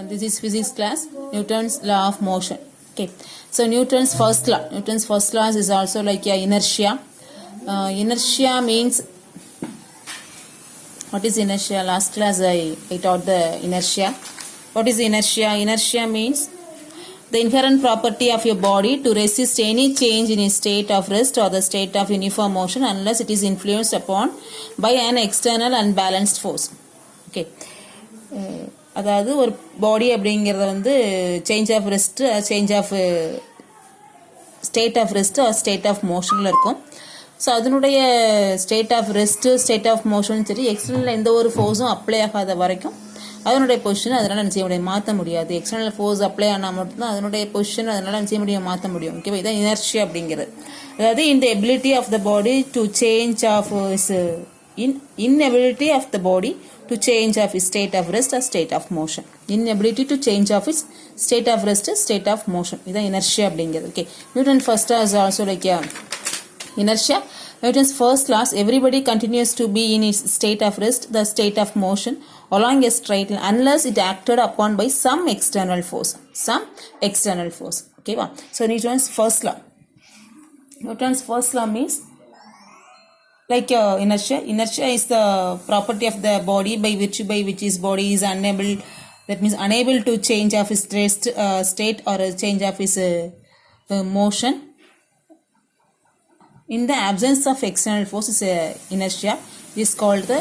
This is physics class, Newton's law of motion. Okay, so Newton's first law is also like inertia. Inertia means, what is inertia? Last class I taught the inertia. What is inertia? Inertia means the inherent property of your body to resist any change in its state of rest or the state of uniform motion unless it is influenced upon by an external unbalanced force. Okay. அதாவது ஒரு body அப்படிங்கிறத வந்து change of rest, change of state of rest or state of மோஷனில் இருக்கும். So அதனுடைய state of rest, state of motion சரி, external எந்த ஒரு ஃபோர்ஸும் அப்ளை ஆகாத வரைக்கும் அதனுடைய பொசிஷன் அதனால் என்ன செய்ய முடியும், மாற்ற முடியாது. எக்ஸ்டர்னல் ஃபோர்ஸ் அப்ளை ஆனால் மட்டும்தான் அதனுடைய பொசிஷன் அதனால் என்ன செய்ய முடியும், மாற்ற முடியும். ஓகேவா? இதான் இனர்ஷியா அப்படிங்கிறது. அதாவது இந்த ability of the body to change of inability of the body to change of its state of rest or state of motion. Inability to change of its state of rest or state of motion. This is inertia. Okay. Newton's first law is also like inertia. Newton's first law, everybody continues to be in its state of rest, the state of motion along a straight line unless it acted upon by some external force. Some external force. Okay. So Newton's first law. Newton's first law means like inertia. Inertia is the property of the body by which his body is unable, that means unable to change of its state or change of its motion in the absence of external force. Is inertia. This is called the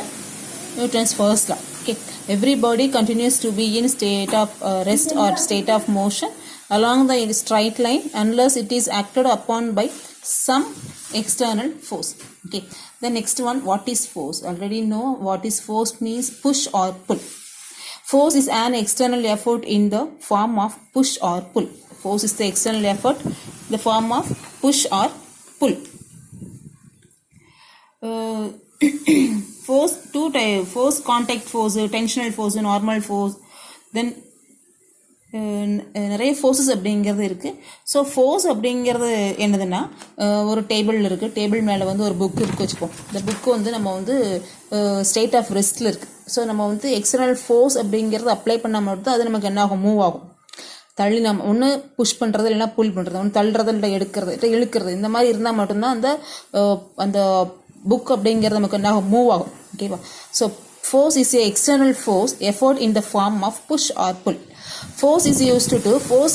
Newton's first law. Okay, every body continues to be in state of rest or state of motion along the straight line unless it is acted upon by some external force. Okay, the next one, what is force? Already know what is force means, push or pull. Force is an external effort in the form of push or pull. Force is the external effort in the form of push or pull. Force, two types: force, contact force, tensional force, normal force. Then நிறைய forces அப்படிங்கிறது இருக்குது. So force அப்படிங்கிறது என்னதுன்னா, ஒரு table இருக்குது, table மேலே வந்து ஒரு புக் இருக்குது வச்சுப்போம். இந்த புக்கு வந்து நம்ம வந்து ஸ்டேட் ஆஃப் ரெஸ்ட்டில் இருக்குது. ஸோ நம்ம வந்து எக்ஸ்டர்னல் ஃபோர்ஸ் அப்படிங்கிறது அப்ளை பண்ணால் மட்டும் அது நமக்கு என்ன ஆகும், மூவ் ஆகும். தள்ளி நம்ம ஒன்று புஷ் பண்ணுறது இல்லைன்னா புல் பண்ணுறது, ஒன்று தள்ளுறது இல்லை எடுக்கிறது இல்லை இழுக்கிறது, இந்த மாதிரி இருந்தால் மட்டும்தான் அந்த புக் அப்படிங்கிறது நமக்கு என்ன ஆகும், மூவ் ஆகும். ஓகேவா? So force is a external force effort in the form of push or pull. Force is used to force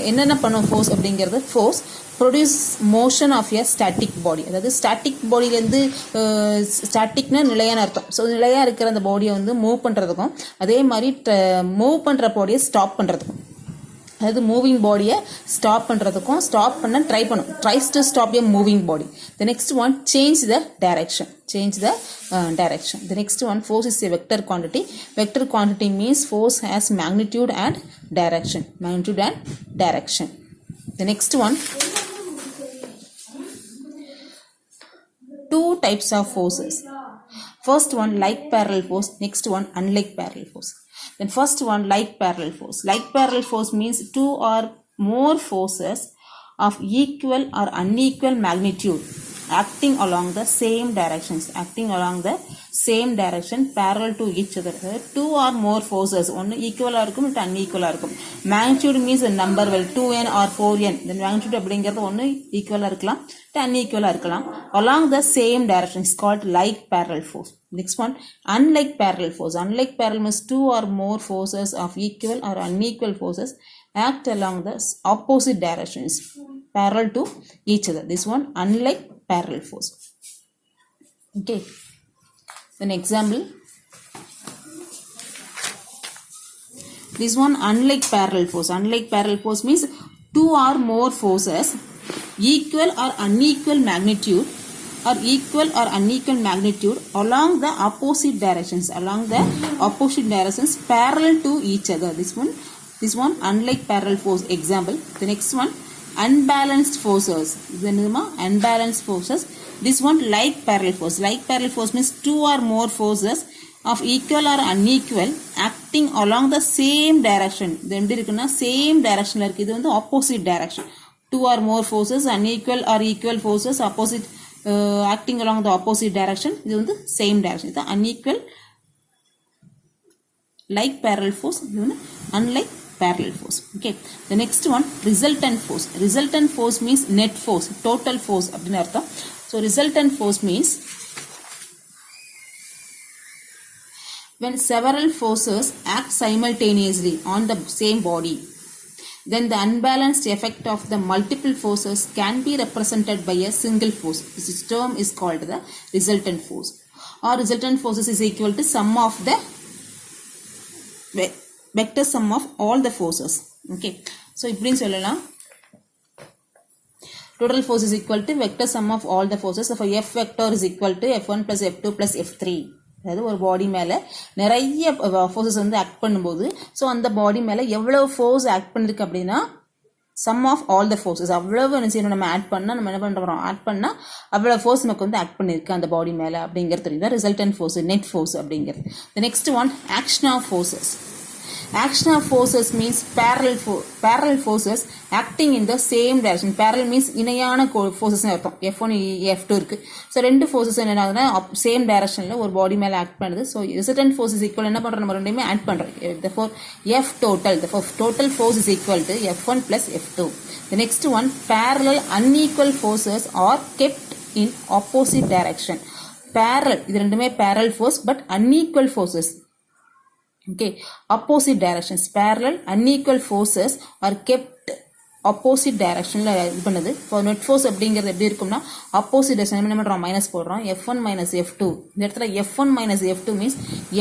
என்னென்ன பண்ணும் force அப்படிங்கிறது, force produce motion of a static body. அதாவது ஸ்டாட்டிக் பாடியிலேருந்து, ஸ்டாட்டிக்னா நிலையான அர்த்தம். ஸோ நிலையாக இருக்கிற அந்த பாடியை வந்து மூவ் பண்ணுறதுக்கும், அதே மாதிரி மூவ் பண்ணுற பாடியை ஸ்டாப் பண்ணுறதுக்கும், அதாவது மூவிங் பாடியை ஸ்டாப் பண்ணுறதுக்கும், ஸ்டாப் பண்ண tries to stop a moving body. The next one, change the direction. The next one, force is a vector quantity. Vector quantity means force has magnitude and direction. The next one, two types of forces. First one, like parallel force. Next one, unlike parallel force. Then first one, like parallel force. Like parallel force means two or more forces of equal or unequal magnitude acting along the same direction parallel to each other. Two or more forces, one equal இருக்கும் இல்லை unequal இருக்கும். Magnitude means a number, well 2n or 4n. Then magnitude அப்படிங்கிறது ஒன்று ஈக்குவலாக இருக்கலாம், unequal இருக்கலாம். Along the same direction is called like parallel force. Next one, unlike parallel force. Unlike parallel means two or more forces of equal or unequal forces act along the opposite directions parallel to each other. This one, unlike parallel force. Okay, an example, this one, unlike parallel force. Unlike parallel force means two or more forces equal or unequal magnitude along the opposite directions parallel to each other. This one unlike parallel force. Example, the next one, unbalanced forces. Unbalanced forces. This one, like parallel force. Like parallel force means two or more forces of equal or unequal acting along the same direction. Same direction la irukku. Idu vandu opposite direction. Two or more forces, unequal or equal forces, opposite acting along the opposite direction. Idu vandu same direction. Idu unequal like parallel force, unlike parallel force. Okay, the next one, resultant force. Resultant force means net force, total force அப்படினு அர்த்தம். So resultant force means when several forces act simultaneously on the same body, then the unbalanced effect of the multiple forces can be represented by a single force. This term is called the resultant force, or resultant forces is equal to sum of the vector sum of all the forces. Okay, so இப்படின்னு சொல்லலாம், total force is equal to vector sum of all the forces. So F vector is equal to F1 plus F2 plus F3. அதாவது ஒரு பாடி மேலே நிறைய forces வந்து act பண்ணும்போது, so அந்த பாடி மேலே எவ்வளோ ஃபோர்ஸ் ஆக்ட் பண்ணிருக்கு அப்படின்னா sum of all the forces, அவ்வளவு என்ன செய்யணும் நம்ம ஆட் பண்ணால், நம்ம என்ன பண்ணுறோம் ஆட் பண்ணால் அவ்வளோ ஃபோர்ஸ் நமக்கு வந்து ஆக்ட் பண்ணியிருக்கு அந்த பாடி மேலே அப்படிங்கிறது தெரியுது. ரிசல்டன்ட் ஃபோர்ஸ், நெட் ஃபோர்ஸ் அப்படிங்கிறது. The next one, action of forces. Action of forces means parallel forces acting in the same direction. Parallel means இணையான forces அர்த்தம். F1 F2 இருக்கு. ஸோ ரெண்டு ஃபோர்ஸஸ் என்ன ஆகுதுன்னா சேம் டைரக்ஷனில் ஒரு பாடி மேலே ஆக்ட் பண்ணுது. So resultant force is equal என்ன பண்ணுறோம், நம்ம ரெண்டுமே ஆட் பண்ணுறோம். therefore F total force is equal to F1 plus F2. The next one, parallel unequal forces are kept in opposite direction. Parallel, இது ரெண்டுமே parallel force but unequal forces. Okay, opposite directions. Parallel unequal forces are kept opposite directionல இது பண்ணுது. For net force அப்படிங்கிறது எப்படி இருக்கும்னா opposite direction என்ன பண்ணுறோம், minus போடுறோம். F1 minus F2. இந்த இடத்துல F1 minus F2 means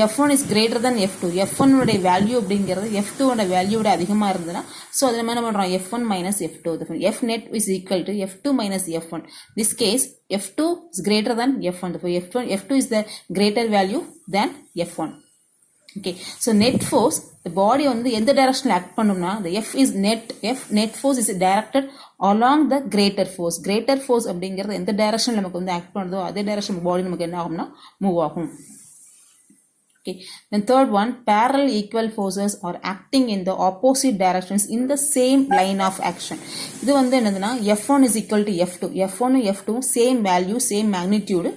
F1 is greater than F2. F1 உடைய வேல்யூ அப்படிங்கிறது F2 உடைய வேல்யூவோட அதிகமாக இருந்ததுன்னா, ஸோ அதில் என்ன பண்ணுறோம், F1 minus F2. F net is equal to F2 minus F1. This case F2 is greater than F1. F2 is the greater value than F1. Okay, so net force, the body வந்து எந்த டைரக்ஷனில் act பண்ணும்னா, the net force is directed along the greater force. Greater force அப்படிங்கிறது எந்த டைரக்ஷனில் நமக்கு வந்து act பண்ணுதோ அதே டைரக்ஷன் பாடி நமக்கு என்ன ஆகும்னா மூவ் ஆகும். Okay, then third one, parallel equal forces are acting in the opposite directions in the same line of action. இது வந்து என்னதுன்னா F1 is equal to F2. F1 F2 same value, same magnitude,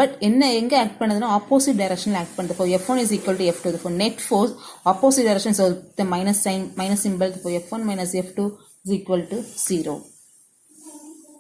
but என்ன எங்க act பண்ணுதுன்னா opposite directionல act பண்ணுது. For F1 is equal to F2. For net force opposite direction, so the minus symbol for F1 minus F2 is equal to 0.